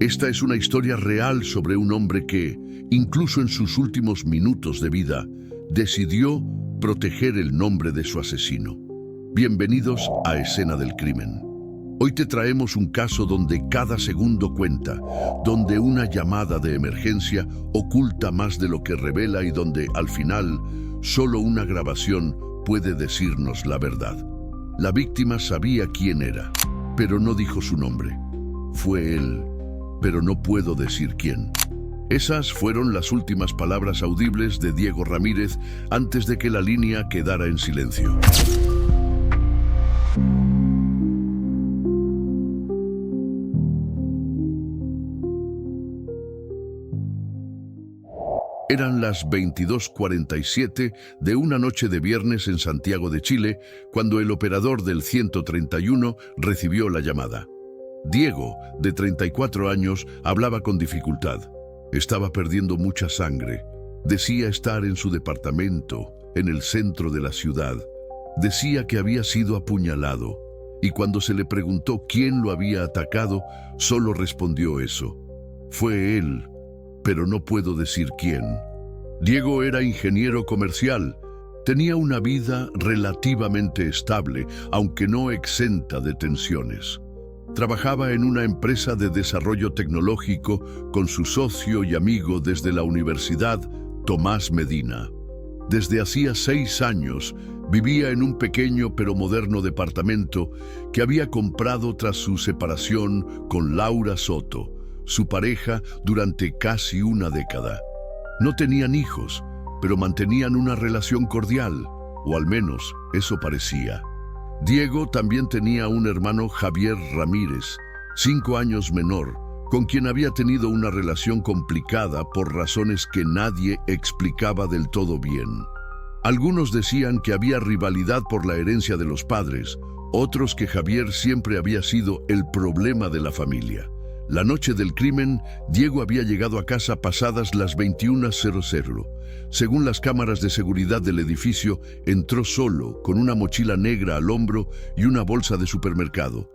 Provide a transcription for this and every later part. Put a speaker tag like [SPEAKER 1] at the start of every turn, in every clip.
[SPEAKER 1] Esta es una historia real sobre un hombre que, incluso en sus últimos minutos de vida, decidió proteger el nombre de su asesino. Bienvenidos a Escena del Crimen. Hoy te traemos un caso donde cada segundo cuenta, donde una llamada de emergencia oculta más de lo que revela y donde, al final, solo una grabación puede decirnos la verdad. La víctima sabía quién era, pero no dijo su nombre. Fue él, pero no puedo decir quién. Esas fueron las últimas palabras audibles de Diego Ramírez antes de que la línea quedara en silencio. Eran las 22:47 de una noche de viernes en Santiago de Chile, cuando el operador del 131 recibió la llamada. Diego, de 34 años, hablaba con dificultad. Estaba perdiendo mucha sangre. Decía estar en su departamento, en el centro de la ciudad. Decía que había sido apuñalado. Y cuando se le preguntó quién lo había atacado, solo respondió eso. Fue él, pero no puedo decir quién. Diego era ingeniero comercial. Tenía una vida relativamente estable, aunque no exenta de tensiones. Trabajaba en una empresa de desarrollo tecnológico con su socio y amigo desde la universidad, Tomás Medina. Desde hacía 6 años vivía en un pequeño pero moderno departamento que había comprado tras su separación con Laura Soto, su pareja durante casi una década. No tenían hijos, pero mantenían una relación cordial, o al menos eso parecía. Diego también tenía un hermano, Javier Ramírez, 5 años menor, con quien había tenido una relación complicada por razones que nadie explicaba del todo bien. Algunos decían que había rivalidad por la herencia de los padres, otros que Javier siempre había sido el problema de la familia. La noche del crimen, Diego había llegado a casa pasadas las 21:00. Según las cámaras de seguridad del edificio, entró solo, con una mochila negra al hombro y una bolsa de supermercado.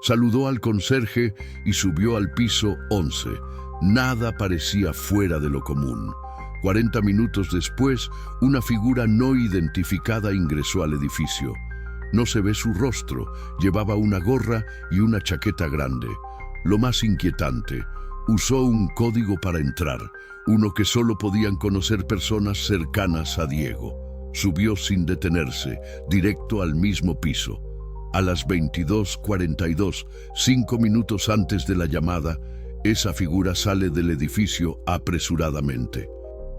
[SPEAKER 1] Saludó al conserje y subió al piso 11. Nada parecía fuera de lo común. 40 minutos después, una figura no identificada ingresó al edificio. No se ve su rostro, llevaba una gorra y una chaqueta grande. Lo más inquietante, usó un código para entrar, uno que solo podían conocer personas cercanas a Diego. Subió sin detenerse, directo al mismo piso. A las 22:42, 5 minutos antes de la llamada, esa figura sale del edificio apresuradamente.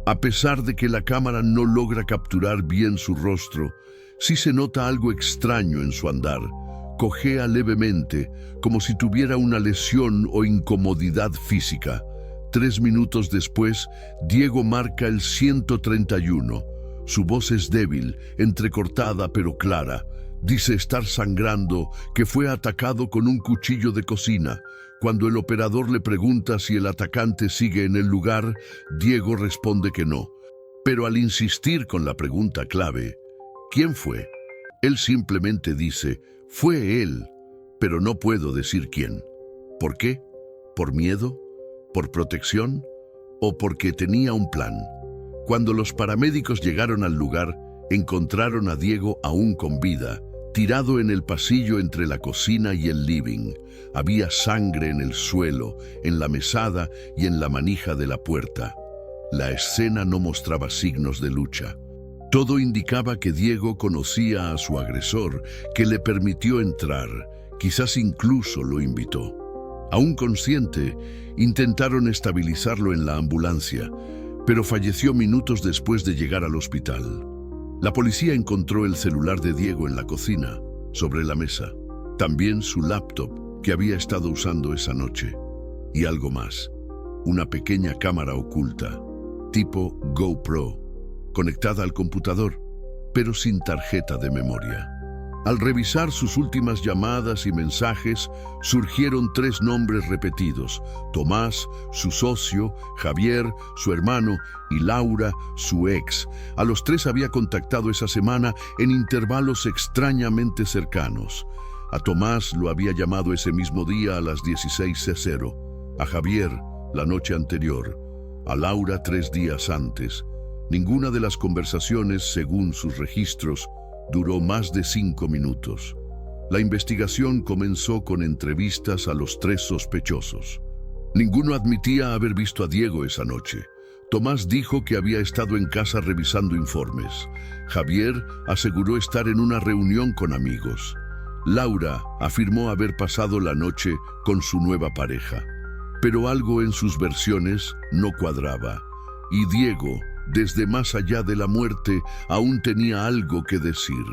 [SPEAKER 1] A pesar de que la cámara no logra capturar bien su rostro, sí se nota algo extraño en su andar. Cojea levemente, como si tuviera una lesión o incomodidad física. 3 minutos después, Diego marca el 131. Su voz es débil, entrecortada pero clara. Dice estar sangrando, que fue atacado con un cuchillo de cocina. Cuando el operador le pregunta si el atacante sigue en el lugar, Diego responde que no. Pero al insistir con la pregunta clave, ¿quién fue?, él simplemente dice, fue él, pero no puedo decir quién. ¿Por qué? ¿Por miedo? ¿Por protección? ¿O porque tenía un plan? Cuando los paramédicos llegaron al lugar, encontraron a Diego aún con vida, tirado en el pasillo entre la cocina y el living. Había sangre en el suelo, en la mesada y en la manija de la puerta. La escena no mostraba signos de lucha. Todo indicaba que Diego conocía a su agresor, que le permitió entrar, quizás incluso lo invitó. Aún consciente, intentaron estabilizarlo en la ambulancia, pero falleció minutos después de llegar al hospital. La policía encontró el celular de Diego en la cocina, sobre la mesa. También su laptop, que había estado usando esa noche. Y algo más, una pequeña cámara oculta, tipo GoPro, conectada al computador, pero sin tarjeta de memoria. Al revisar sus últimas llamadas y mensajes, surgieron 3 nombres repetidos: Tomás, su socio, Javier, su hermano, y Laura, su ex. A los 3 había contactado esa semana en intervalos extrañamente cercanos. A Tomás lo había llamado ese mismo día a las 16:00. a Javier la noche anterior, a Laura 3 días antes. Ninguna de las conversaciones, según sus registros, duró más de 5 minutos. La investigación comenzó con entrevistas a los 3 sospechosos. Ninguno admitía haber visto a Diego esa noche. Tomás dijo que había estado en casa revisando informes. Javier aseguró estar en una reunión con amigos. Laura afirmó haber pasado la noche con su nueva pareja. Pero algo en sus versiones no cuadraba. Y Diego, desde más allá de la muerte, aún tenía algo que decir.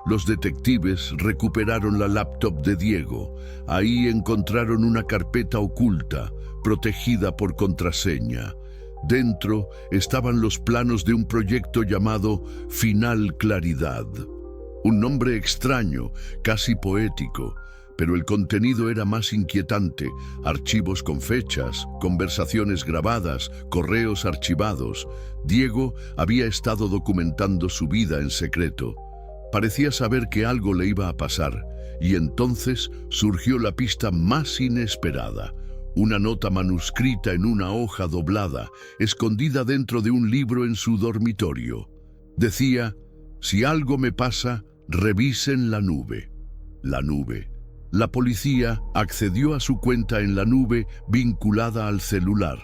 [SPEAKER 1] Los detectives recuperaron la laptop de Diego. Ahí encontraron una carpeta oculta, protegida por contraseña. Dentro estaban los planos de un proyecto llamado Final Claridad. Un nombre extraño, casi poético, pero el contenido era más inquietante. Archivos con fechas, conversaciones grabadas, correos archivados. Diego había estado documentando su vida en secreto. Parecía saber que algo le iba a pasar, y entonces surgió la pista más inesperada. Una nota manuscrita en una hoja doblada, escondida dentro de un libro en su dormitorio. Decía: si algo me pasa, revisen la nube. La nube. La policía accedió a su cuenta en la nube vinculada al celular.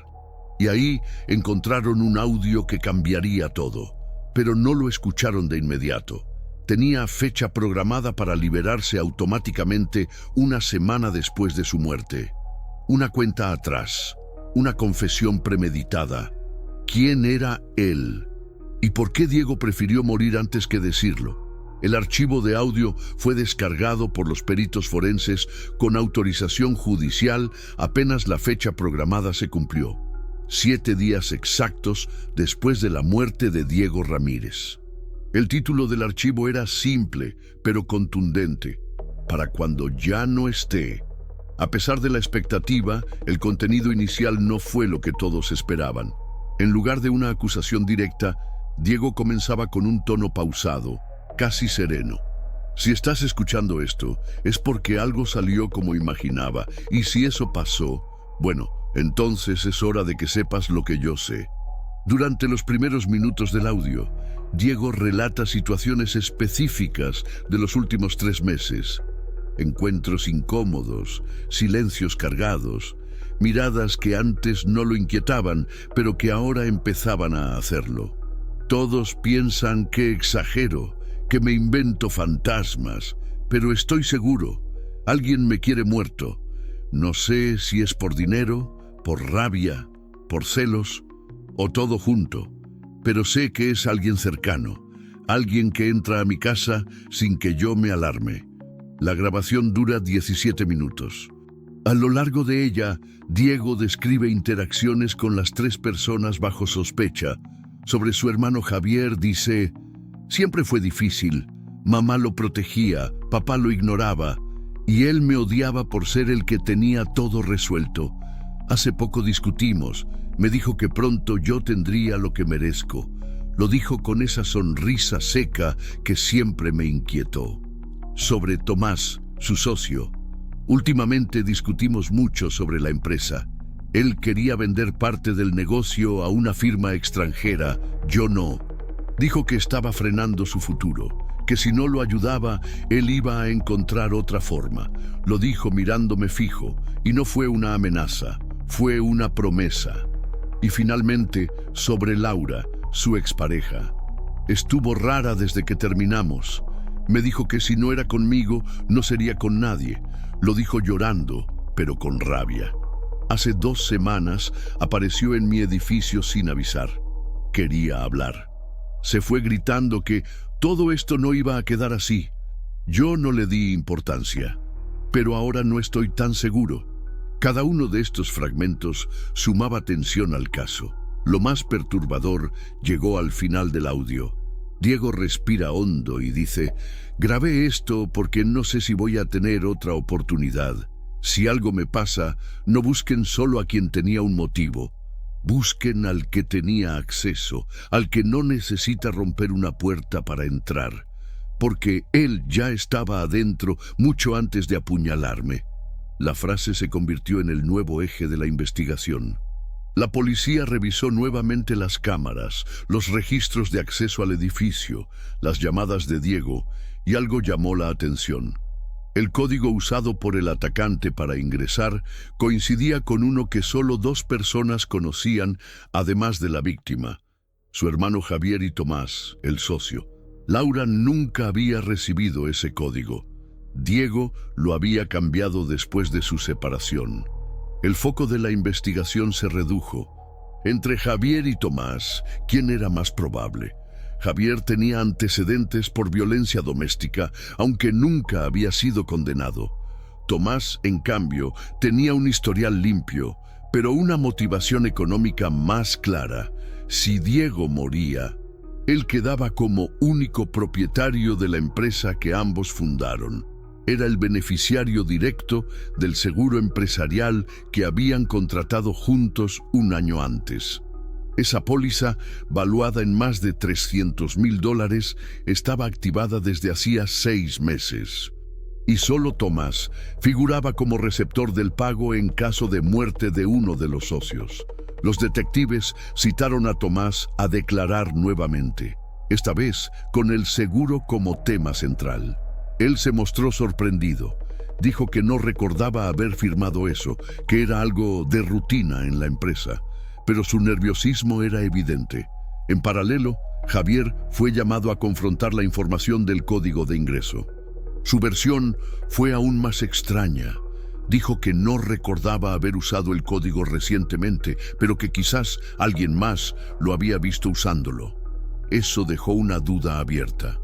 [SPEAKER 1] Y ahí encontraron un audio que cambiaría todo. Pero no lo escucharon de inmediato. Tenía fecha programada para liberarse automáticamente una semana después de su muerte. Una cuenta atrás, una confesión premeditada. ¿Quién era él? ¿Y por qué Diego prefirió morir antes que decirlo? El archivo de audio fue descargado por los peritos forenses con autorización judicial apenas la fecha programada se cumplió. 7 días exactos después de la muerte de Diego Ramírez. El título del archivo era simple, pero contundente: para cuando ya no esté. A pesar de la expectativa, el contenido inicial no fue lo que todos esperaban. En lugar de una acusación directa, Diego comenzaba con un tono pausado, casi sereno. Si estás escuchando esto, es porque algo salió como imaginaba, y si eso pasó, bueno, entonces es hora de que sepas lo que yo sé. Durante los primeros minutos del audio, Diego relata situaciones específicas de los últimos 3 meses. Encuentros incómodos, silencios cargados, miradas que antes no lo inquietaban, pero que ahora empezaban a hacerlo. Todos piensan que exagero, que me invento fantasmas, pero estoy seguro, alguien me quiere muerto. No sé si es por dinero, por rabia, por celos o todo junto, pero sé que es alguien cercano, alguien que entra a mi casa sin que yo me alarme. La grabación dura 17 minutos. A lo largo de ella, Diego describe interacciones con las 3 personas bajo sospecha. Sobre su hermano Javier dice: siempre fue difícil, mamá lo protegía, papá lo ignoraba, y él me odiaba por ser el que tenía todo resuelto. Hace poco discutimos, me dijo que pronto yo tendría lo que merezco. Lo dijo con esa sonrisa seca que siempre me inquietó. Sobre Tomás, su socio, últimamente discutimos mucho sobre la empresa. Él quería vender parte del negocio a una firma extranjera, yo no. Dijo que estaba frenando su futuro, que si no lo ayudaba, él iba a encontrar otra forma. Lo dijo mirándome fijo, y no fue una amenaza, fue una promesa. Y finalmente, sobre Laura, su expareja. Estuvo rara desde que terminamos. Me dijo que si no era conmigo, no sería con nadie. Lo dijo llorando, pero con rabia. Hace 2 semanas apareció en mi edificio sin avisar. Quería hablar. Se fue gritando que todo esto no iba a quedar así. Yo no le di importancia, pero ahora no estoy tan seguro. Cada uno de estos fragmentos sumaba tensión al caso. Lo más perturbador llegó al final del audio. Diego respira hondo y dice: grabé esto porque no sé si voy a tener otra oportunidad. Si algo me pasa, no busquen solo a quien tenía un motivo. Busquen al que tenía acceso, al que no necesita romper una puerta para entrar, porque él ya estaba adentro mucho antes de apuñalarme. La frase se convirtió en el nuevo eje de la investigación. La policía revisó nuevamente las cámaras, los registros de acceso al edificio, las llamadas de Diego, y algo llamó la atención. El código usado por el atacante para ingresar coincidía con uno que solo 2 personas conocían, además de la víctima: su hermano Javier y Tomás, el socio. Laura nunca había recibido ese código. Diego lo había cambiado después de su separación. El foco de la investigación se redujo. Entre Javier y Tomás, ¿quién era más probable? Javier tenía antecedentes por violencia doméstica, aunque nunca había sido condenado. Tomás, en cambio, tenía un historial limpio, pero una motivación económica más clara. Si Diego moría, él quedaba como único propietario de la empresa que ambos fundaron. Era el beneficiario directo del seguro empresarial que habían contratado juntos un año antes. Esa póliza, valuada en más de $300,000, estaba activada desde hacía 6 meses. Y solo Tomás figuraba como receptor del pago en caso de muerte de uno de los socios. Los detectives citaron a Tomás a declarar nuevamente, esta vez con el seguro como tema central. Él se mostró sorprendido. Dijo que no recordaba haber firmado eso, que era algo de rutina en la empresa. Pero su nerviosismo era evidente. En paralelo, Javier fue llamado a confrontar la información del código de ingreso. Su versión fue aún más extraña. Dijo que no recordaba haber usado el código recientemente, pero que quizás alguien más lo había visto usándolo. Eso dejó una duda abierta.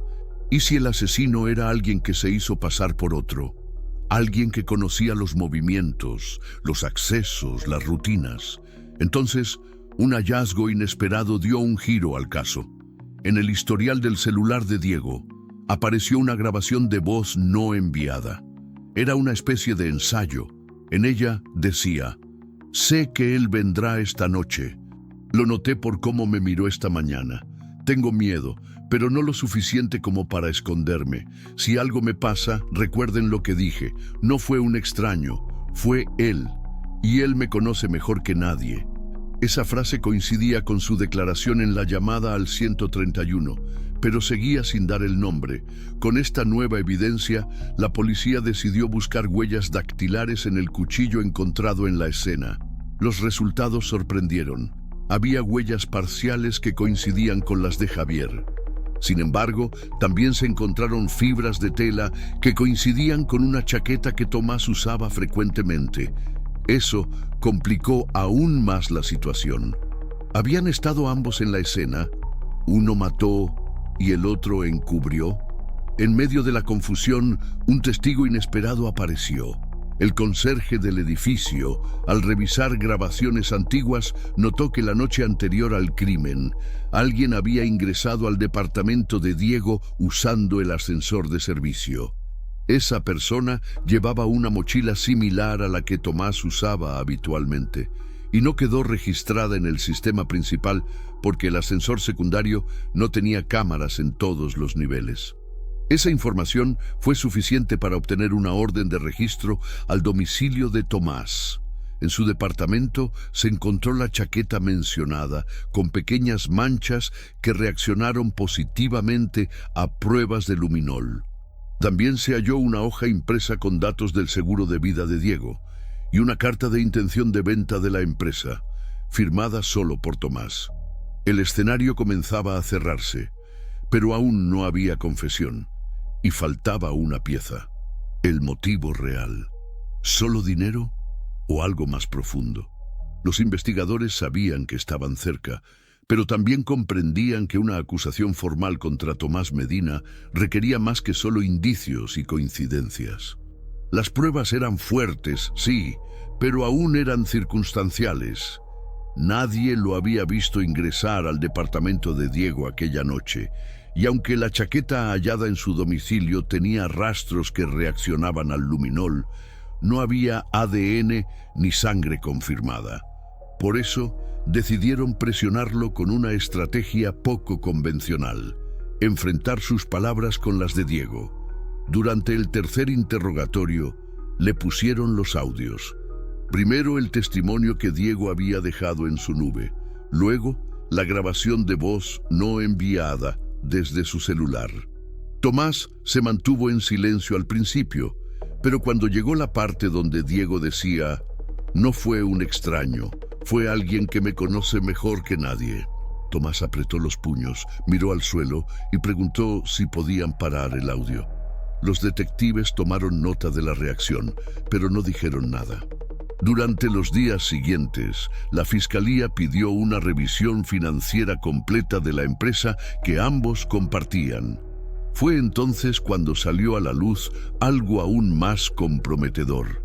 [SPEAKER 1] ¿Y si el asesino era alguien que se hizo pasar por otro? Alguien que conocía los movimientos, los accesos, las rutinas. Entonces, un hallazgo inesperado dio un giro al caso. En el historial del celular de Diego, apareció una grabación de voz no enviada. Era una especie de ensayo. En ella decía: «Sé que él vendrá esta noche. Lo noté por cómo me miró esta mañana. Tengo miedo, pero no lo suficiente como para esconderme. Si algo me pasa, recuerden lo que dije. No fue un extraño, fue él. Y él me conoce mejor que nadie». Esa frase coincidía con su declaración en la llamada al 131, pero seguía sin dar el nombre. Con esta nueva evidencia, la policía decidió buscar huellas dactilares en el cuchillo encontrado en la escena. Los resultados sorprendieron. Había huellas parciales que coincidían con las de Javier. Sin embargo, también se encontraron fibras de tela que coincidían con una chaqueta que Tomás usaba frecuentemente. Eso complicó aún más la situación. ¿Habían estado ambos en la escena? ¿Uno mató y el otro encubrió? En medio de la confusión, un testigo inesperado apareció. El conserje del edificio, al revisar grabaciones antiguas, notó que la noche anterior al crimen, alguien había ingresado al departamento de Diego usando el ascensor de servicio. Esa persona llevaba una mochila similar a la que Tomás usaba habitualmente, y no quedó registrada en el sistema principal porque el ascensor secundario no tenía cámaras en todos los niveles. Esa información fue suficiente para obtener una orden de registro al domicilio de Tomás. En su departamento se encontró la chaqueta mencionada, con pequeñas manchas que reaccionaron positivamente a pruebas de luminol. También se halló una hoja impresa con datos del seguro de vida de Diego y una carta de intención de venta de la empresa, firmada solo por Tomás. El escenario comenzaba a cerrarse, pero aún no había confesión, y faltaba una pieza: el motivo real. ¿Solo dinero o algo más profundo? Los investigadores sabían que estaban cerca, pero también comprendían que una acusación formal contra Tomás Medina requería más que solo indicios y coincidencias. Las pruebas eran fuertes, sí, pero aún eran circunstanciales. Nadie lo había visto ingresar al departamento de Diego aquella noche, y aunque la chaqueta hallada en su domicilio tenía rastros que reaccionaban al luminol, no había ADN ni sangre confirmada. Por eso, decidieron presionarlo con una estrategia poco convencional: enfrentar sus palabras con las de Diego. Durante el tercer interrogatorio, Le pusieron los audios. Primero el testimonio que Diego había dejado en su nube, luego la grabación de voz no enviada desde su celular. Tomás se mantuvo en silencio al principio, pero cuando llegó la parte donde Diego decía: «No fue un extraño, fue alguien que me conoce mejor que nadie», Tomás apretó los puños, miró al suelo y preguntó si podían parar el audio. Los detectives tomaron nota de la reacción, pero no dijeron nada. Durante los días siguientes, la Fiscalía pidió una revisión financiera completa de la empresa que ambos compartían. Fue entonces cuando salió a la luz algo aún más comprometedor.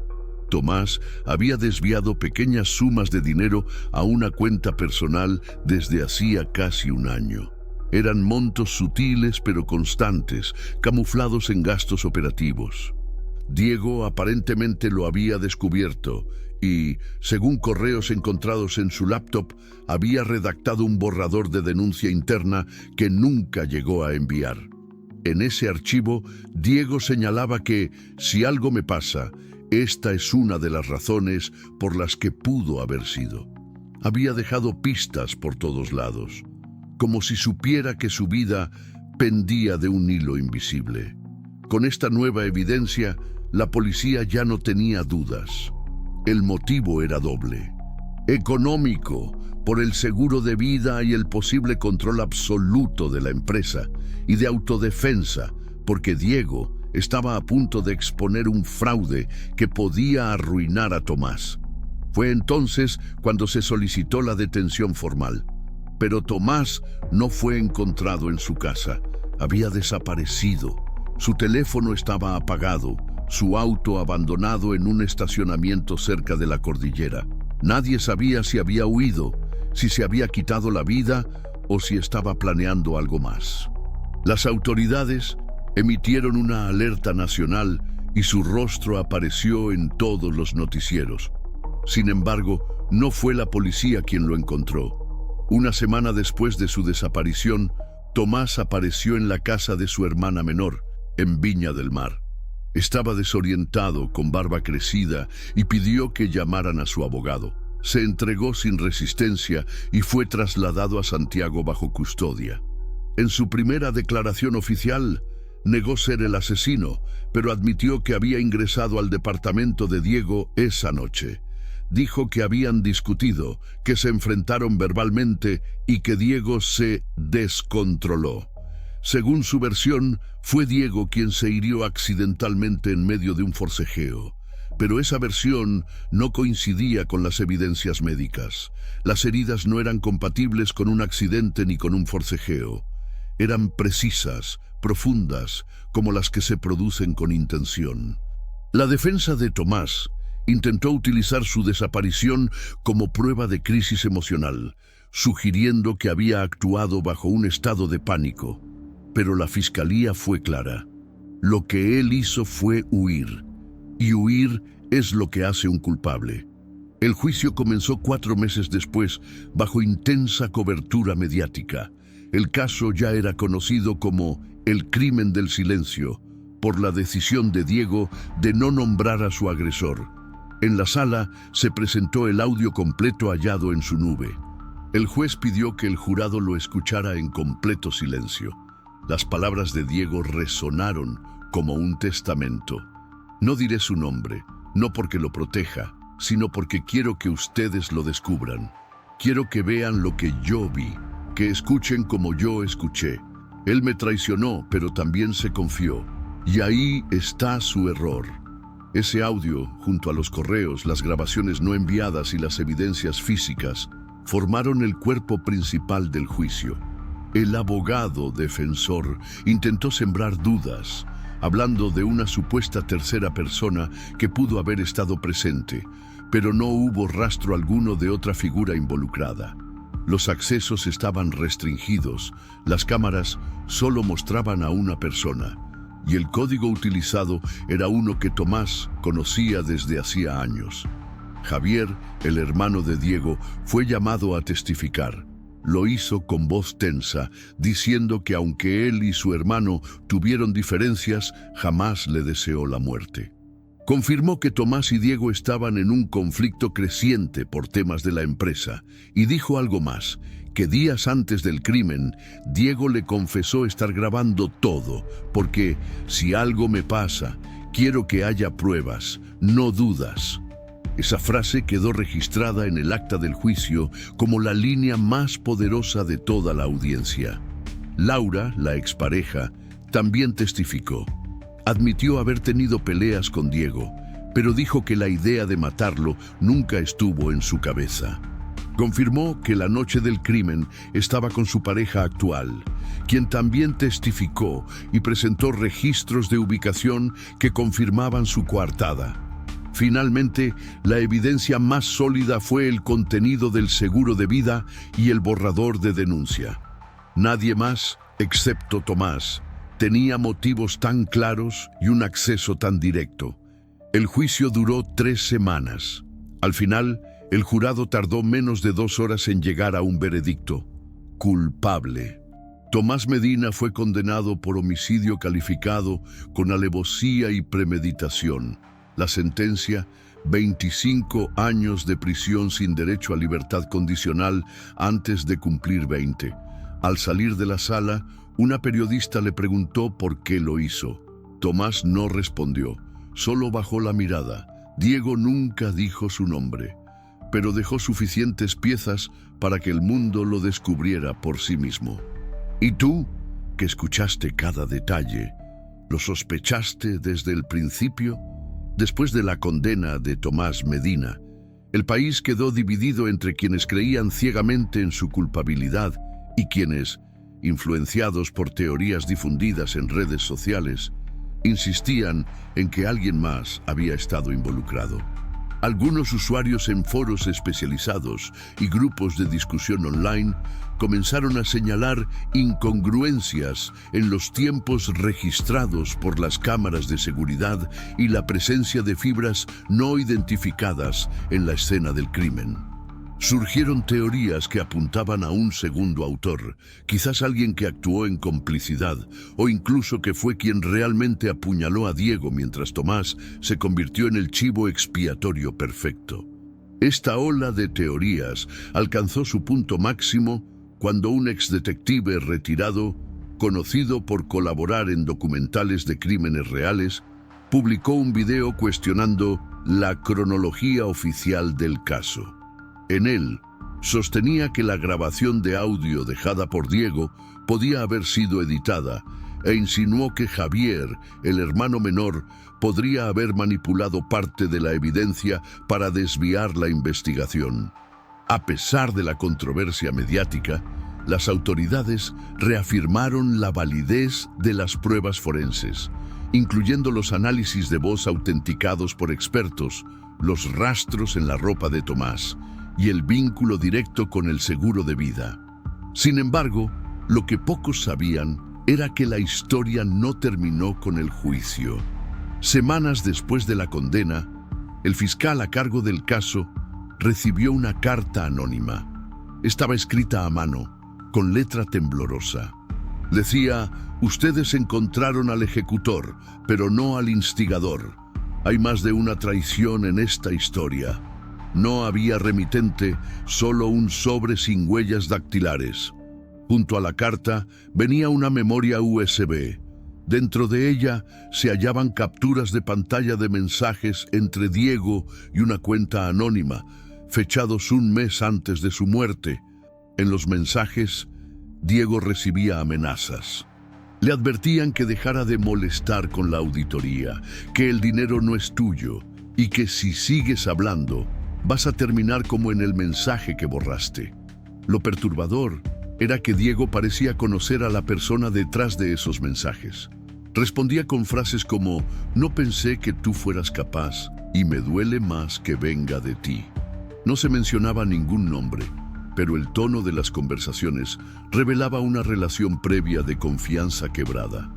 [SPEAKER 1] Tomás había desviado pequeñas sumas de dinero a una cuenta personal desde hacía casi un año. Eran montos sutiles pero constantes, camuflados en gastos operativos. Diego aparentemente lo había descubierto y, según correos encontrados en su laptop, había redactado un borrador de denuncia interna que nunca llegó a enviar. En ese archivo, Diego señalaba que, si algo me pasa, esta es una de las razones por las que pudo haber sido. Había dejado pistas por todos lados, como si supiera que su vida pendía de un hilo invisible. Con esta nueva evidencia, la policía ya no tenía dudas. El motivo era doble: económico, por el seguro de vida y el posible control absoluto de la empresa, y de autodefensa, porque Diego estaba a punto de exponer un fraude que podía arruinar a Tomás. Fue entonces cuando se solicitó la detención formal. Pero Tomás no fue encontrado en su casa. Había desaparecido. Su teléfono estaba apagado, su auto abandonado en un estacionamiento cerca de la cordillera. Nadie sabía si había huido, si se había quitado la vida o si estaba planeando algo más. Las autoridades emitieron una alerta nacional y su rostro apareció en todos los noticieros. Sin embargo, no fue la policía quien lo encontró. Una semana después de su desaparición, Tomás apareció en la casa de su hermana menor, en Viña del Mar. Estaba desorientado, con barba crecida, y pidió que llamaran a su abogado. Se entregó sin resistencia y fue trasladado a Santiago bajo custodia. En su primera declaración oficial, negó ser el asesino, pero admitió que había ingresado al departamento de Diego esa noche. Dijo que habían discutido, que se enfrentaron verbalmente y que Diego se descontroló. Según su versión, fue Diego quien se hirió accidentalmente en medio de un forcejeo. Pero esa versión no coincidía con las evidencias médicas. Las heridas no eran compatibles con un accidente ni con un forcejeo. Eran precisas, profundas, como las que se producen con intención. La defensa de Tomás intentó utilizar su desaparición como prueba de crisis emocional, sugiriendo que había actuado bajo un estado de pánico. Pero la Fiscalía fue clara. Lo que él hizo fue huir. Y huir es lo que hace un culpable. El juicio comenzó 4 meses después, bajo intensa cobertura mediática. El caso ya era conocido como el crimen del silencio, por la decisión de Diego de no nombrar a su agresor. En la sala se presentó el audio completo hallado en su nube. El juez pidió que el jurado lo escuchara en completo silencio. Las palabras de Diego resonaron como un testamento. No diré su nombre, no porque lo proteja, sino porque quiero que ustedes lo descubran. Quiero que vean lo que yo vi, que escuchen como yo escuché. Él me traicionó, pero también se confió. Y ahí está su error. Ese audio, junto a los correos, las grabaciones no enviadas y las evidencias físicas, formaron el cuerpo principal del juicio. El abogado defensor intentó sembrar dudas, hablando de una supuesta tercera persona que pudo haber estado presente, pero no hubo rastro alguno de otra figura involucrada. Los accesos estaban restringidos, las cámaras solo mostraban a una persona, y el código utilizado era uno que Tomás conocía desde hacía años. Javier, el hermano de Diego, fue llamado a testificar. Lo hizo con voz tensa, diciendo que aunque él y su hermano tuvieron diferencias, jamás le deseó la muerte. Confirmó que Tomás y Diego estaban en un conflicto creciente por temas de la empresa y dijo algo más, que días antes del crimen, Diego le confesó estar grabando todo, porque si algo me pasa, quiero que haya pruebas, no dudas. Esa frase quedó registrada en el acta del juicio como la línea más poderosa de toda la audiencia. Laura, la expareja, también testificó. Admitió haber tenido peleas con Diego, pero dijo que la idea de matarlo nunca estuvo en su cabeza. Confirmó que la noche del crimen estaba con su pareja actual, quien también testificó y presentó registros de ubicación que confirmaban su coartada. Finalmente, la evidencia más sólida fue el contenido del seguro de vida y el borrador de denuncia. Nadie más, excepto Tomás, tenía motivos tan claros y un acceso tan directo. El juicio duró 3 semanas. Al final, el jurado tardó menos de 2 horas en llegar a un veredicto: culpable. Tomás Medina fue condenado por homicidio calificado con alevosía y premeditación. La sentencia: 25 años de prisión sin derecho a libertad condicional antes de cumplir 20. Al salir de la sala, una periodista le preguntó por qué lo hizo. Tomás no respondió, solo bajó la mirada. Diego nunca dijo su nombre, pero dejó suficientes piezas para que el mundo lo descubriera por sí mismo. ¿Y tú, que escuchaste cada detalle, lo sospechaste desde el principio? Después de la condena de Tomás Medina, el país quedó dividido entre quienes creían ciegamente en su culpabilidad y quienes, influenciados por teorías difundidas en redes sociales, insistían en que alguien más había estado involucrado. Algunos usuarios en foros especializados y grupos de discusión online comenzaron a señalar incongruencias en los tiempos registrados por las cámaras de seguridad y la presencia de fibras no identificadas en la escena del crimen. Surgieron teorías que apuntaban a un segundo autor, quizás alguien que actuó en complicidad o incluso que fue quien realmente apuñaló a Diego mientras Tomás se convirtió en el chivo expiatorio perfecto. Esta ola de teorías alcanzó su punto máximo cuando un exdetective retirado, conocido por colaborar en documentales de crímenes reales, publicó un video cuestionando la cronología oficial del caso. En él, sostenía que la grabación de audio dejada por Diego podía haber sido editada e insinuó que Javier, el hermano menor, podría haber manipulado parte de la evidencia para desviar la investigación. A pesar de la controversia mediática, las autoridades reafirmaron la validez de las pruebas forenses, incluyendo los análisis de voz autenticados por expertos, los rastros en la ropa de Tomás y el vínculo directo con el seguro de vida. Sin embargo, lo que pocos sabían era que la historia no terminó con el juicio. Semanas después de la condena, el fiscal a cargo del caso recibió una carta anónima. Estaba escrita a mano, con letra temblorosa. Decía: ustedes encontraron al ejecutor, pero no al instigador. Hay más de una traición en esta historia. No había remitente, solo un sobre sin huellas dactilares. Junto a la carta venía una memoria USB. Dentro de ella se hallaban capturas de pantalla de mensajes entre Diego y una cuenta anónima, fechados un mes antes de su muerte. En los mensajes, Diego recibía amenazas. Le advertían que dejara de molestar con la auditoría, que el dinero no es tuyo y que si sigues hablando, vas a terminar como en el mensaje que borraste. Lo perturbador era que Diego parecía conocer a la persona detrás de esos mensajes. Respondía con frases como: no pensé que tú fueras capaz y me duele más que venga de ti. No se mencionaba ningún nombre, pero el tono de las conversaciones revelaba una relación previa de confianza quebrada.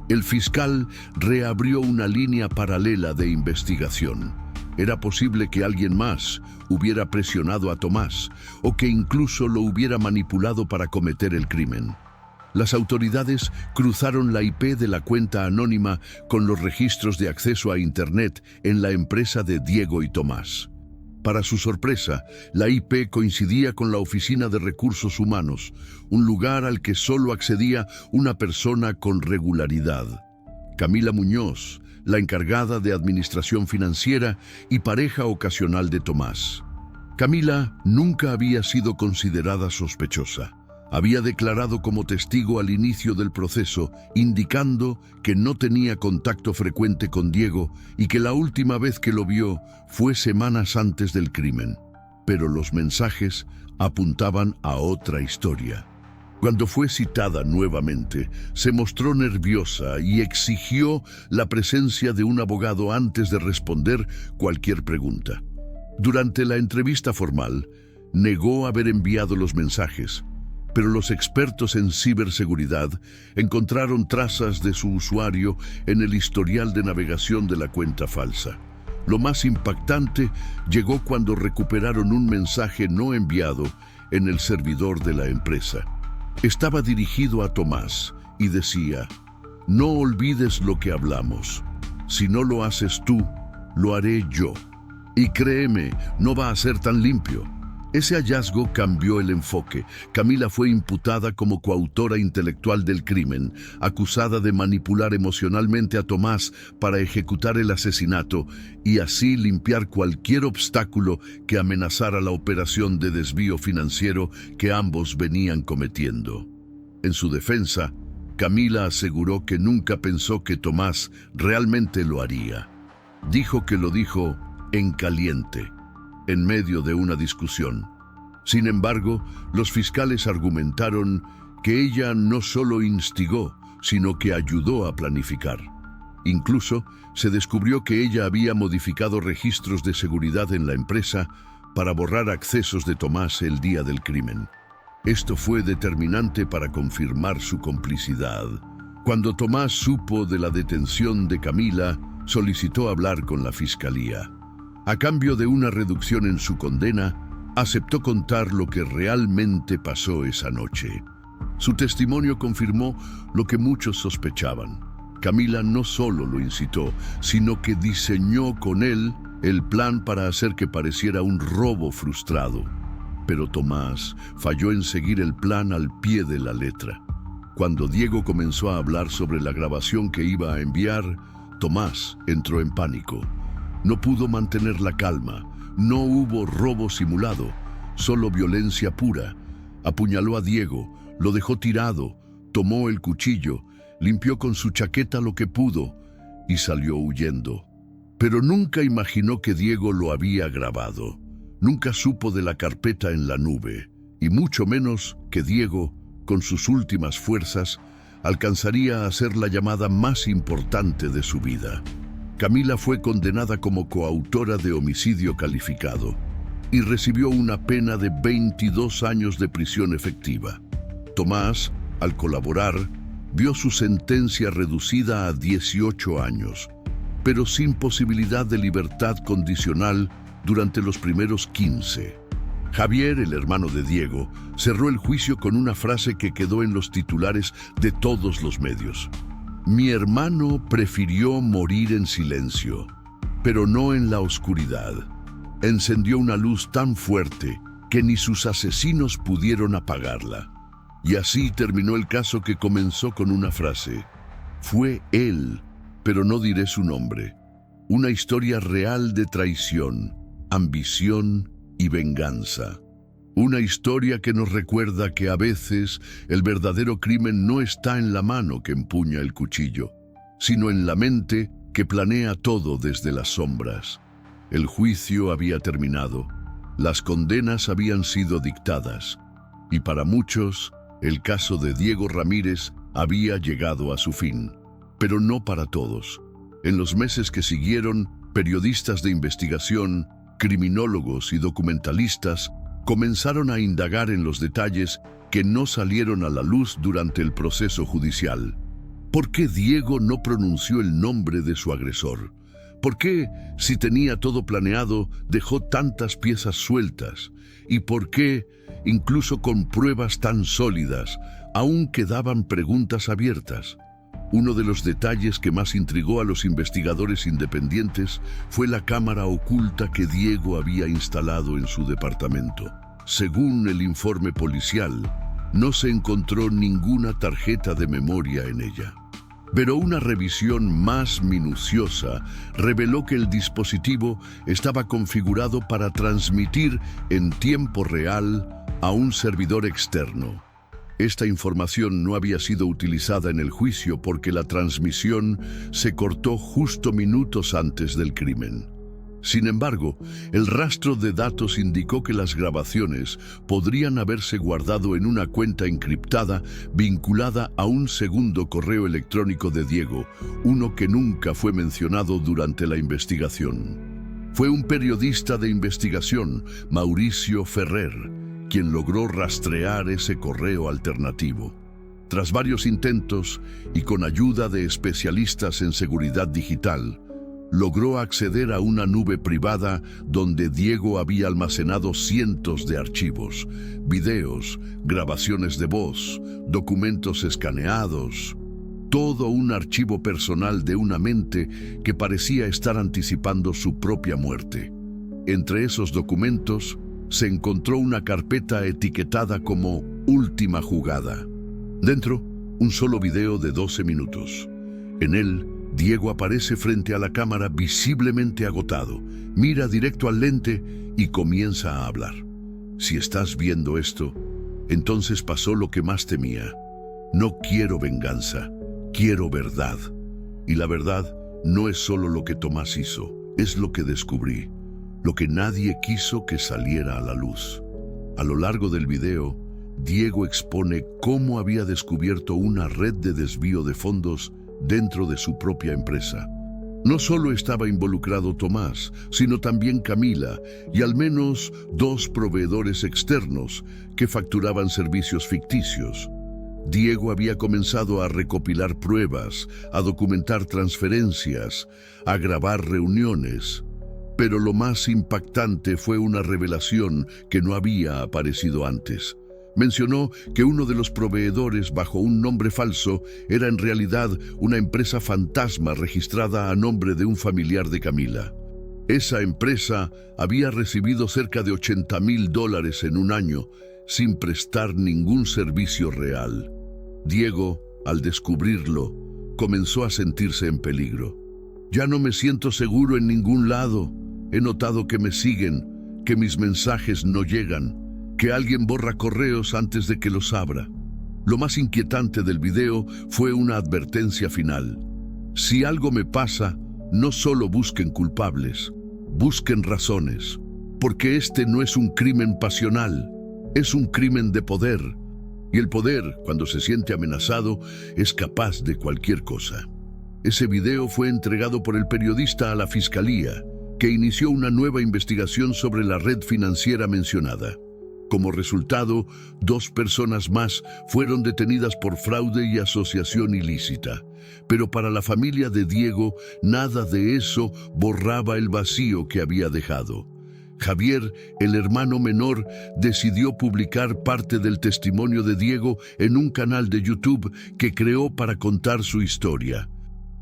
[SPEAKER 1] El fiscal reabrió una línea paralela de investigación. Era posible que alguien más hubiera presionado a Tomás o que incluso lo hubiera manipulado para cometer el crimen. Las autoridades cruzaron la IP de la cuenta anónima con los registros de acceso a Internet en la empresa de Diego y Tomás. Para su sorpresa, la IP coincidía con la Oficina de Recursos Humanos, un lugar al que solo accedía una persona con regularidad: Camila Muñoz, la encargada de Administración Financiera y pareja ocasional de Tomás. Camila nunca había sido considerada sospechosa. Había declarado como testigo al inicio del proceso, indicando que no tenía contacto frecuente con Diego y que la última vez que lo vio fue semanas antes del crimen. Pero los mensajes apuntaban a otra historia. Cuando fue citada nuevamente, se mostró nerviosa y exigió la presencia de un abogado antes de responder cualquier pregunta. Durante la entrevista formal, negó haber enviado los mensajes, pero los expertos en ciberseguridad encontraron trazas de su usuario en el historial de navegación de la cuenta falsa. Lo más impactante llegó cuando recuperaron un mensaje no enviado en el servidor de la empresa. Estaba dirigido a Tomás y decía: "No olvides lo que hablamos. Si no lo haces tú, lo haré yo. Y créeme, no va a ser tan limpio". Ese hallazgo cambió el enfoque. Camila fue imputada como coautora intelectual del crimen, acusada de manipular emocionalmente a Tomás para ejecutar el asesinato y así limpiar cualquier obstáculo que amenazara la operación de desvío financiero que ambos venían cometiendo. En su defensa, Camila aseguró que nunca pensó que Tomás realmente lo haría. Dijo que lo dijo en caliente, en medio de una discusión. Sin embargo, los fiscales argumentaron que ella no solo instigó, sino que ayudó a planificar. Incluso se descubrió que ella había modificado registros de seguridad en la empresa para borrar accesos de Tomás el día del crimen. Esto fue determinante para confirmar su complicidad. Cuando Tomás supo de la detención de Camila, solicitó hablar con la fiscalía. A cambio de una reducción en su condena, aceptó contar lo que realmente pasó esa noche. Su testimonio confirmó lo que muchos sospechaban. Camila no solo lo incitó, sino que diseñó con él el plan para hacer que pareciera un robo frustrado. Pero Tomás falló en seguir el plan al pie de la letra. Cuando Diego comenzó a hablar sobre la grabación que iba a enviar, Tomás entró en pánico. No pudo mantener la calma. No hubo robo simulado, solo violencia pura. Apuñaló a Diego, lo dejó tirado, tomó el cuchillo, limpió con su chaqueta lo que pudo y salió huyendo. Pero nunca imaginó que Diego lo había grabado. Nunca supo de la carpeta en la nube, y mucho menos que Diego, con sus últimas fuerzas, alcanzaría a hacer la llamada más importante de su vida. Camila fue condenada como coautora de homicidio calificado y recibió una pena de 22 años de prisión efectiva. Tomás, al colaborar, vio su sentencia reducida a 18 años, pero sin posibilidad de libertad condicional durante los primeros 15. Javier, el hermano de Diego, cerró el juicio con una frase que quedó en los titulares de todos los medios: "Mi hermano prefirió morir en silencio, pero no en la oscuridad. Encendió una luz tan fuerte que ni sus asesinos pudieron apagarla". Y así terminó el caso que comenzó con una frase: "Fue él, pero no diré su nombre". Una historia real de traición, ambición y venganza. Una historia que nos recuerda que a veces el verdadero crimen no está en la mano que empuña el cuchillo, sino en la mente que planea todo desde las sombras. El juicio había terminado, las condenas habían sido dictadas, y para muchos, el caso de Diego Ramírez había llegado a su fin. Pero no para todos. En los meses que siguieron, periodistas de investigación, criminólogos y documentalistas comenzaron a indagar en los detalles que no salieron a la luz durante el proceso judicial. ¿Por qué Diego no pronunció el nombre de su agresor? ¿Por qué, si tenía todo planeado, dejó tantas piezas sueltas? ¿Y por qué, incluso con pruebas tan sólidas, aún quedaban preguntas abiertas. Uno de los detalles que más intrigó a los investigadores independientes fue la cámara oculta que Diego había instalado en su departamento. Según el informe policial, no se encontró ninguna tarjeta de memoria en ella. Pero una revisión más minuciosa reveló que el dispositivo estaba configurado para transmitir en tiempo real a un servidor externo. Esta información no había sido utilizada en el juicio porque la transmisión se cortó justo minutos antes del crimen. Sin embargo, el rastro de datos indicó que las grabaciones podrían haberse guardado en una cuenta encriptada vinculada a un segundo correo electrónico de Diego, uno que nunca fue mencionado durante la investigación. Fue un periodista de investigación, Mauricio Ferrer, quien logró rastrear ese correo alternativo. Tras varios intentos y con ayuda de especialistas en seguridad digital, logró acceder a una nube privada donde Diego había almacenado cientos de archivos, videos, grabaciones de voz, documentos escaneados, todo un archivo personal de una mente que parecía estar anticipando su propia muerte. Entre esos documentos se encontró una carpeta etiquetada como Última Jugada. Dentro, un solo video de 12 minutos. En él, Diego aparece frente a la cámara visiblemente agotado, mira directo al lente y comienza a hablar. Si estás viendo esto, entonces pasó lo que más temía. No quiero venganza, quiero verdad. Y la verdad no es solo lo que Tomás hizo, es lo que descubrí, lo que nadie quiso que saliera a la luz. A lo largo del video, Diego expone cómo había descubierto una red de desvío de fondos dentro de su propia empresa. No solo estaba involucrado Tomás, sino también Camila y al menos 2 proveedores externos que facturaban servicios ficticios. Diego había comenzado a recopilar pruebas, a documentar transferencias, a grabar reuniones. Pero lo más impactante fue una revelación que no había aparecido antes. Mencionó que uno de los proveedores bajo un nombre falso era en realidad una empresa fantasma registrada a nombre de un familiar de Camila. Esa empresa había recibido cerca de $80,000 en un año sin prestar ningún servicio real. Diego, al descubrirlo, comenzó a sentirse en peligro. Ya no me siento seguro en ningún lado. He notado que me siguen, que mis mensajes no llegan, que alguien borra correos antes de que los abra. Lo más inquietante del video fue una advertencia final. Si algo me pasa, no solo busquen culpables, busquen razones, porque este no es un crimen pasional, es un crimen de poder. Y el poder, cuando se siente amenazado, es capaz de cualquier cosa. Ese video fue entregado por el periodista a la fiscalía, que inició una nueva investigación sobre la red financiera mencionada. Como resultado, 2 personas más fueron detenidas por fraude y asociación ilícita. Pero para la familia de Diego, nada de eso borraba el vacío que había dejado. Javier, el hermano menor, decidió publicar parte del testimonio de Diego en un canal de YouTube que creó para contar su historia.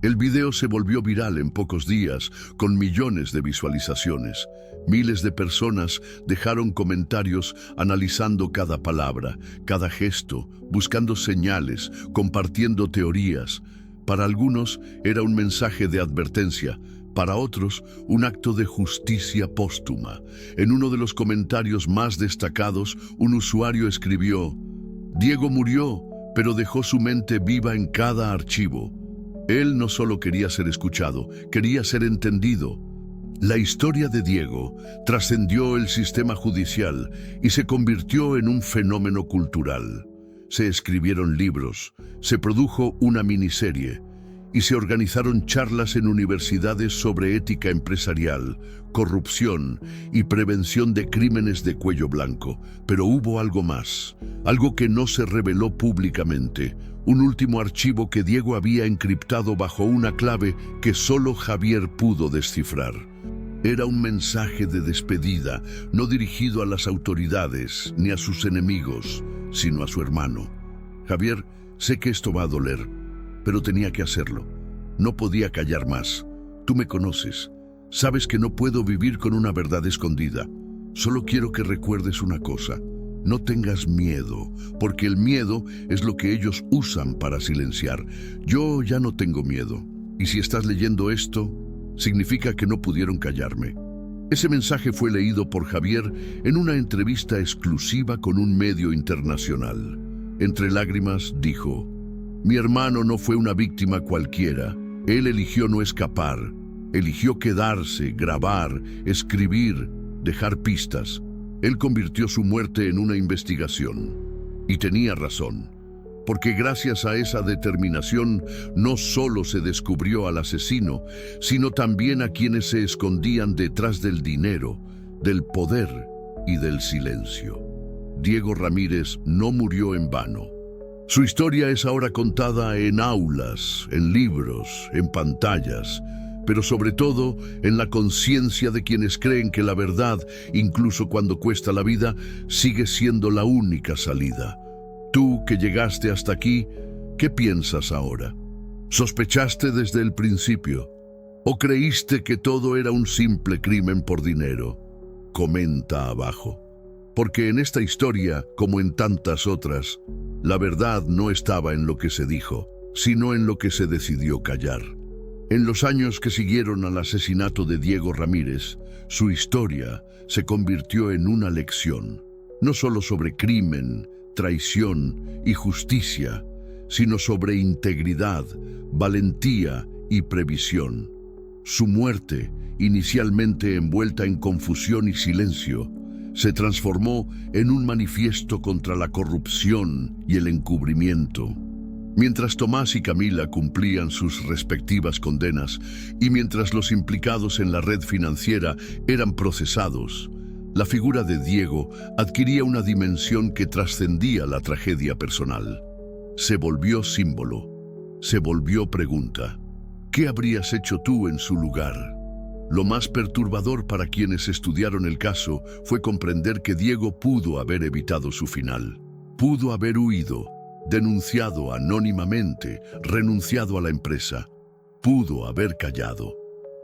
[SPEAKER 1] El video se volvió viral en pocos días, con millones de visualizaciones. Miles de personas dejaron comentarios analizando cada palabra, cada gesto, buscando señales, compartiendo teorías. Para algunos era un mensaje de advertencia, para otros un acto de justicia póstuma. En uno de los comentarios más destacados, un usuario escribió: Diego murió, pero dejó su mente viva en cada archivo. Él no solo quería ser escuchado, quería ser entendido. La historia de Diego trascendió el sistema judicial y se convirtió en un fenómeno cultural. Se escribieron libros, se produjo una miniserie y se organizaron charlas en universidades sobre ética empresarial, corrupción y prevención de crímenes de cuello blanco. Pero hubo algo más, algo que no se reveló públicamente. Un último archivo que Diego había encriptado bajo una clave que solo Javier pudo descifrar. Era un mensaje de despedida, no dirigido a las autoridades ni a sus enemigos, sino a su hermano. Javier, sé que esto va a doler, pero tenía que hacerlo. No podía callar más. Tú me conoces. Sabes que no puedo vivir con una verdad escondida. Solo quiero que recuerdes una cosa. No tengas miedo, porque el miedo es lo que ellos usan para silenciar. Yo ya no tengo miedo. Y si estás leyendo esto, significa que no pudieron callarme. Ese mensaje fue leído por Javier en una entrevista exclusiva con un medio internacional. Entre lágrimas dijo: mi hermano no fue una víctima cualquiera. Él eligió no escapar. Eligió quedarse, grabar, escribir, dejar pistas. Él convirtió su muerte en una investigación. Y tenía razón, porque gracias a esa determinación no solo se descubrió al asesino, sino también a quienes se escondían detrás del dinero, del poder y del silencio. Diego Ramírez no murió en vano. Su historia es ahora contada en aulas, en libros, en pantallas, pero sobre todo en la conciencia de quienes creen que la verdad, incluso cuando cuesta la vida, sigue siendo la única salida. Tú que llegaste hasta aquí, ¿qué piensas ahora? ¿Sospechaste desde el principio? ¿O creíste que todo era un simple crimen por dinero? Comenta abajo. Porque en esta historia, como en tantas otras, la verdad no estaba en lo que se dijo, sino en lo que se decidió callar. En los años que siguieron al asesinato de Diego Ramírez, su historia se convirtió en una lección, no solo sobre crimen, traición y justicia, sino sobre integridad, valentía y previsión. Su muerte, inicialmente envuelta en confusión y silencio, se transformó en un manifiesto contra la corrupción y el encubrimiento. Mientras Tomás y Camila cumplían sus respectivas condenas y mientras los implicados en la red financiera eran procesados, la figura de Diego adquiría una dimensión que trascendía la tragedia personal. Se volvió símbolo, se volvió pregunta. ¿Qué habrías hecho tú en su lugar? Lo más perturbador para quienes estudiaron el caso fue comprender que Diego pudo haber evitado su final. Pudo haber huido, denunciado anónimamente, renunciado a la empresa. Pudo haber callado,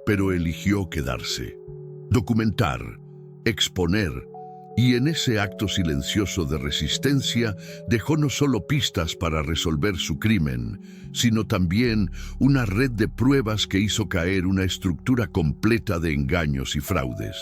[SPEAKER 1] pero eligió quedarse. Documentar, exponer, y en ese acto silencioso de resistencia dejó no solo pistas para resolver su crimen, sino también una red de pruebas que hizo caer una estructura completa de engaños y fraudes.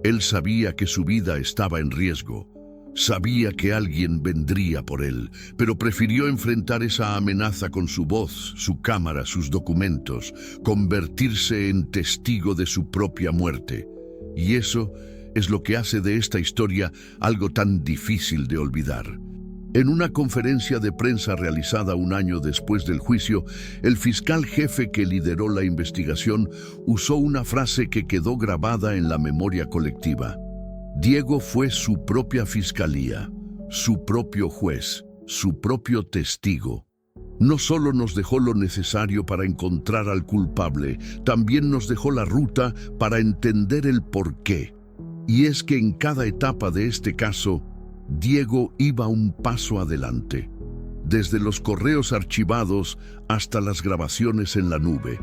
[SPEAKER 1] Él sabía que su vida estaba en riesgo, sabía que alguien vendría por él, pero prefirió enfrentar esa amenaza con su voz, su cámara, sus documentos, convertirse en testigo de su propia muerte. Y eso es lo que hace de esta historia algo tan difícil de olvidar. En una conferencia de prensa realizada un año después del juicio, el fiscal jefe que lideró la investigación usó una frase que quedó grabada en la memoria colectiva. Diego fue su propia fiscalía, su propio juez, su propio testigo. No solo nos dejó lo necesario para encontrar al culpable, también nos dejó la ruta para entender el porqué. Y es que en cada etapa de este caso, Diego iba un paso adelante, desde los correos archivados hasta las grabaciones en la nube,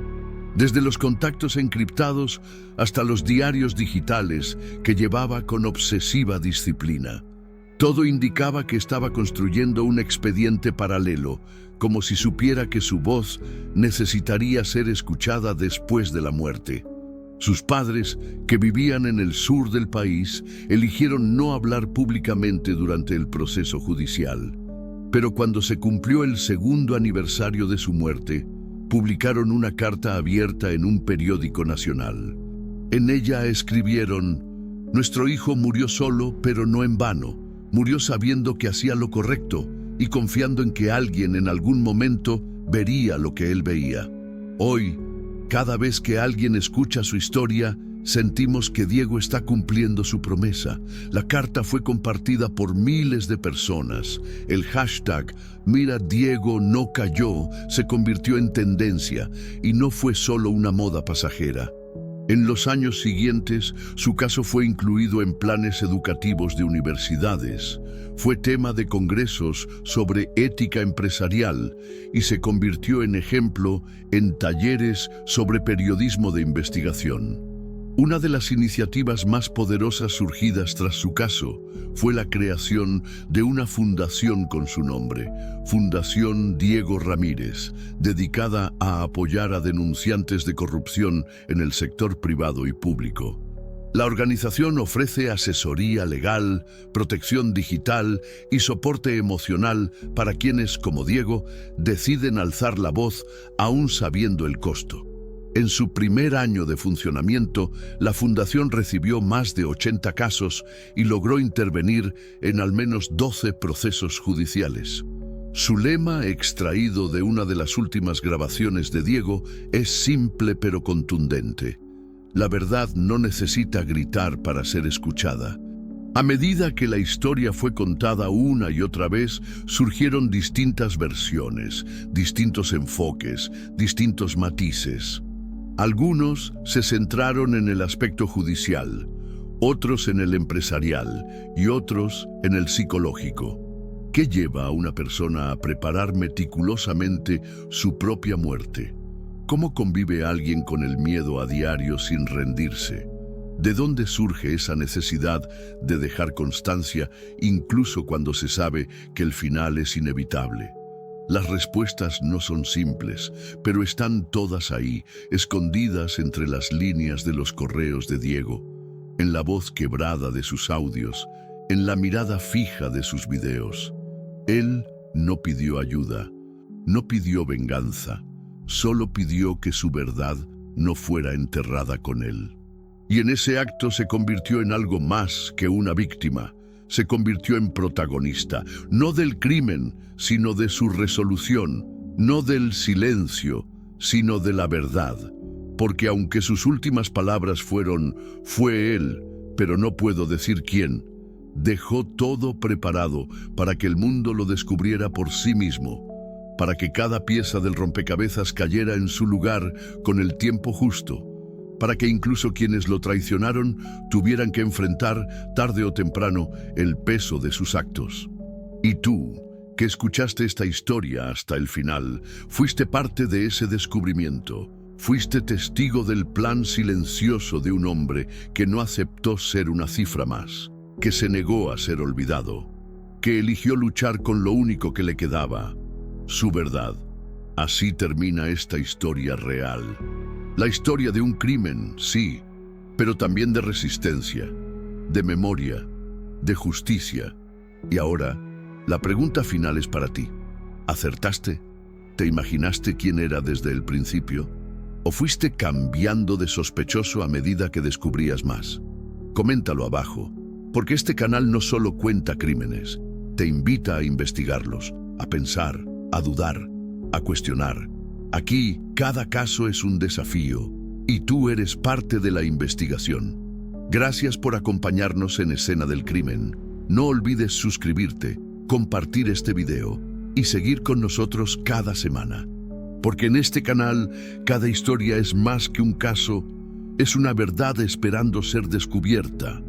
[SPEAKER 1] desde los contactos encriptados hasta los diarios digitales que llevaba con obsesiva disciplina. Todo indicaba que estaba construyendo un expediente paralelo, como si supiera que su voz necesitaría ser escuchada después de la muerte. Sus padres, que vivían en el sur del país, eligieron no hablar públicamente durante el proceso judicial. Pero cuando se cumplió el segundo aniversario de su muerte, publicaron una carta abierta en un periódico nacional. En ella escribieron: «Nuestro hijo murió solo, pero no en vano. Murió sabiendo que hacía lo correcto y confiando en que alguien en algún momento vería lo que él veía. Hoy, cada vez que alguien escucha su historia, sentimos que Diego está cumpliendo su promesa». La carta fue compartida por miles de personas. El hashtag «Mira, Diego no cayó» se convirtió en tendencia y no fue solo una moda pasajera. En los años siguientes, su caso fue incluido en planes educativos de universidades, fue tema de congresos sobre ética empresarial y se convirtió en ejemplo en talleres sobre periodismo de investigación. Una de las iniciativas más poderosas surgidas tras su caso fue la creación de una fundación con su nombre, Fundación Diego Ramírez, dedicada a apoyar a denunciantes de corrupción en el sector privado y público. La organización ofrece asesoría legal, protección digital y soporte emocional para quienes, como Diego, deciden alzar la voz aún sabiendo el costo. En su primer año de funcionamiento, la Fundación recibió más de 80 casos y logró intervenir en al menos 12 procesos judiciales. Su lema, extraído de una de las últimas grabaciones de Diego, es simple pero contundente. La verdad no necesita gritar para ser escuchada. A medida que la historia fue contada una y otra vez, surgieron distintas versiones, distintos enfoques, distintos matices. Algunos se centraron en el aspecto judicial, otros en el empresarial y otros en el psicológico. ¿Qué lleva a una persona a preparar meticulosamente su propia muerte? ¿Cómo convive alguien con el miedo a diario sin rendirse? ¿De dónde surge esa necesidad de dejar constancia incluso cuando se sabe que el final es inevitable? Las respuestas no son simples, pero están todas ahí, escondidas entre las líneas de los correos de Diego, en la voz quebrada de sus audios, en la mirada fija de sus videos. Él no pidió ayuda, no pidió venganza, solo pidió que su verdad no fuera enterrada con él. Y en ese acto se convirtió en algo más que una víctima. Se convirtió en protagonista, no del crimen, sino de su resolución, no del silencio, sino de la verdad. Porque aunque sus últimas palabras fueron, fue él, pero no puedo decir quién, dejó todo preparado para que el mundo lo descubriera por sí mismo, para que cada pieza del rompecabezas cayera en su lugar con el tiempo justo, para que incluso quienes lo traicionaron tuvieran que enfrentar, tarde o temprano, el peso de sus actos. Y tú, que escuchaste esta historia hasta el final, fuiste parte de ese descubrimiento. Fuiste testigo del plan silencioso de un hombre que no aceptó ser una cifra más, que se negó a ser olvidado, que eligió luchar con lo único que le quedaba, su verdad. Así termina esta historia real. La historia de un crimen, sí, pero también de resistencia, de memoria, de justicia. Y ahora, la pregunta final es para ti. ¿Acertaste? ¿Te imaginaste quién era desde el principio? ¿O fuiste cambiando de sospechoso a medida que descubrías más? Coméntalo abajo, porque este canal no solo cuenta crímenes, te invita a investigarlos, a pensar, a dudar, a cuestionar. Aquí, cada caso es un desafío, y tú eres parte de la investigación. Gracias por acompañarnos en Escena del Crimen. No olvides suscribirte, compartir este video y seguir con nosotros cada semana. Porque en este canal, cada historia es más que un caso, es una verdad esperando ser descubierta.